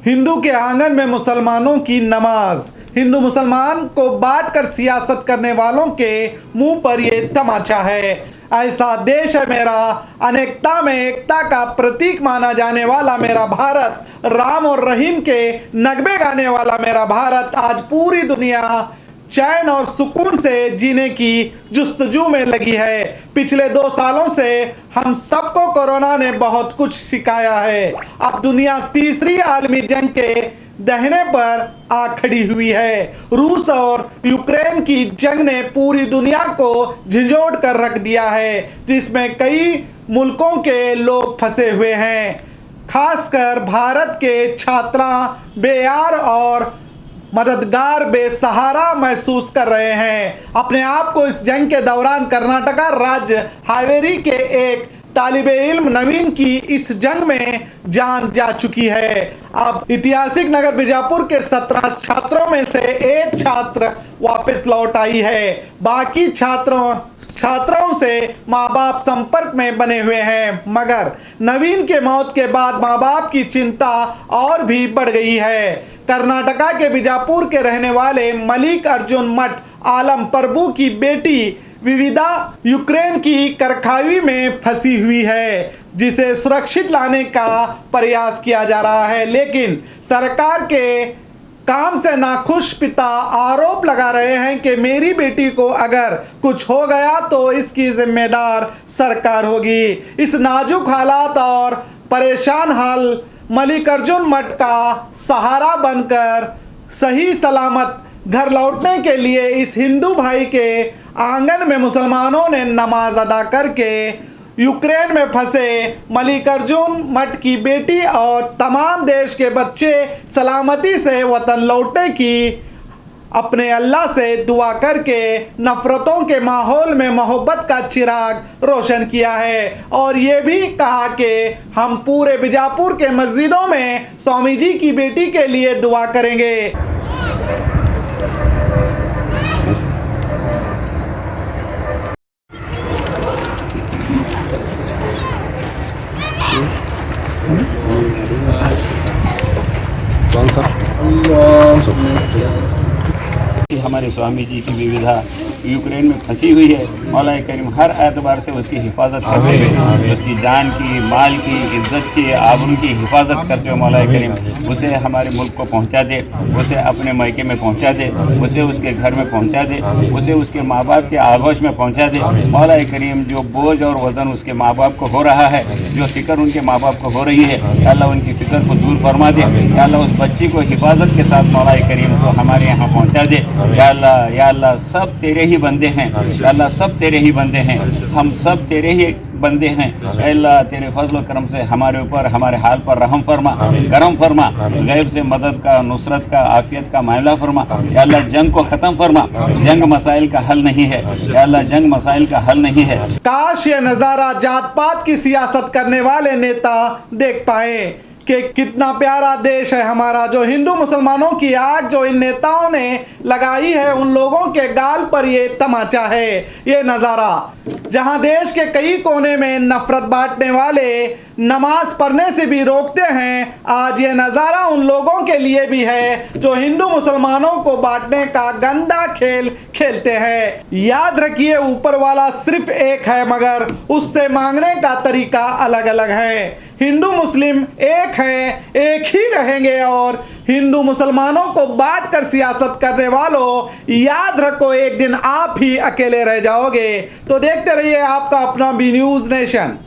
हिंदू के आंगन में मुसलमानों की नमाज। हिंदू मुसलमान को बांटकर सियासत करने वालों के मुंह पर ये तमाचा है। ऐसा देश है मेरा, अनेकता में एकता का प्रतीक माना जाने वाला मेरा भारत, राम और रहीम के नगमे गाने वाला मेरा भारत आज पूरी दुनिया चैन और सुकून से जीने की जुस्तजू में लगी है। पिछले 2 सालों से हम सबको कोरोना ने बहुत कुछ सिखाया है। अब दुनिया तीसरी आलमी जंग के दहने पर आ खड़ी हुई है। रूस और यूक्रेन की जंग ने पूरी दुनिया को झंझोड़ कर रख दिया है, जिसमें कई मुल्कों के लोग फंसे हुए हैं। खासकर भारत के छात्रा बेयार और मददगार बेसहारा महसूस कर रहे हैं। अपने आप को इस जंग के दौरान कर्नाटका राज्य हावेरी के एक तालिबे इल्म नवीन की इस जंग में जान जा चुकी है। अब ऐतिहासिक नगर बीजापुर के 17 छात्रों में से एक छात्र वापस लौट आई है। बाकी छात्रों से माँ बाप संपर्क में बने हुए हैं, मगर नवीन के मौत के बाद माँ बाप की चिंता और भी बढ़ गई है। कर्नाटका के बीजापुर के रहने वाले मलिक अर्जुन मठ आलम प्रभु की बेटी विविधा यूक्रेन की करखावी में फंसी हुई है, जिसे सुरक्षित लाने का प्रयास किया जा रहा है। लेकिन सरकार के काम से नाखुश पिता आरोप लगा रहे हैं कि मेरी बेटी को अगर कुछ हो गया तो इसकी जिम्मेदार सरकार होगी। इस नाजुक हालात और परेशान हाल मलिक अर्जुन मठ का सहारा बनकर सही सलामत घर लौटने के लिए इस हिंदू भाई के आंगन में मुसलमानों ने नमाज अदा करके यूक्रेन में फंसे मलिक अर्जुन मठ की बेटी और तमाम देश के बच्चे सलामती से वतन लौटने की अपने अल्लाह से दुआ करके नफरतों के माहौल में मोहब्बत का चिराग रोशन किया है। और ये भी कहा कि हम पूरे बीजापुर के मस्जिदों में स्वामी जी की बेटी के लिए दुआ करेंगे। हमारे स्वामी जी की विविधा यूक्रेन में फंसी हुई है। मौला करीम हर एतबार से उसकी हिफाजत करते हुए, उसकी जान की, माल की, इज्जत की, आबरू की हिफाजत करते हुए मौला करीम उसे हमारे मुल्क को पहुंचा दे, उसे अपने मायके में पहुंचा दे, उसे उसके घर में पहुंचा दे, उसे उसके माँ बाप के आगोश में पहुंचा दे। मौला करीम जो बोझ और वज़न उसके माँ बाप को हो रहा है, जो फ़िक्र उनके माँ बाप को हो रही है, या अल्लाह उनकी फ़िक्र को दूर फरमा दे। या अल्लाह उस बच्ची को हिफाजत के साथ मौला करीम को हमारे यहाँ पहुँचा दे। या अल्लाह सब तेरे ही बंदे हैं। या अल्लाह सब तेरे ही बंदे हैं, हम सब तेरे ही बंदे हैं। अल्लाह तेरे फजल करम से हमारे ऊपर, हमारे हाल पर रहम फरमा, करम फरमा, गैब से मदद का, नुसरत का, आफियत का मामला फरमा। या अल्लाह जंग को ख़त्म फरमा, जंग मसाइल का हल नहीं है। या अल्लाह जंग मसाइल का हल नहीं है। काश ये नज़ारा जात पात की सियासत करने वाले नेता देख पाए कि कितना प्यारा देश है हमारा। जो हिंदू मुसलमानों की आग जो इन नेताओं ने लगाई है, उन लोगों के गाल पर ये तमाचा है। ये नज़ारा जहां देश के कई कोने में नफरत बांटने वाले नमाज पढ़ने से भी रोकते हैं, आज ये नज़ारा उन लोगों के लिए भी है जो हिंदू मुसलमानों को बांटने का गंदा खेल खेलते हैं। याद रखिए, ऊपर वाला सिर्फ एक है, मगर उससे मांगने का तरीका अलग अलग है। हिंदू मुस्लिम एक हैं, एक ही रहेंगे। और हिंदू मुसलमानों को बांट कर सियासत करने वालों, याद रखो एक दिन आप ही अकेले रह जाओगे। तो देखते रहिए आपका अपना बी न्यूज़ नेशन।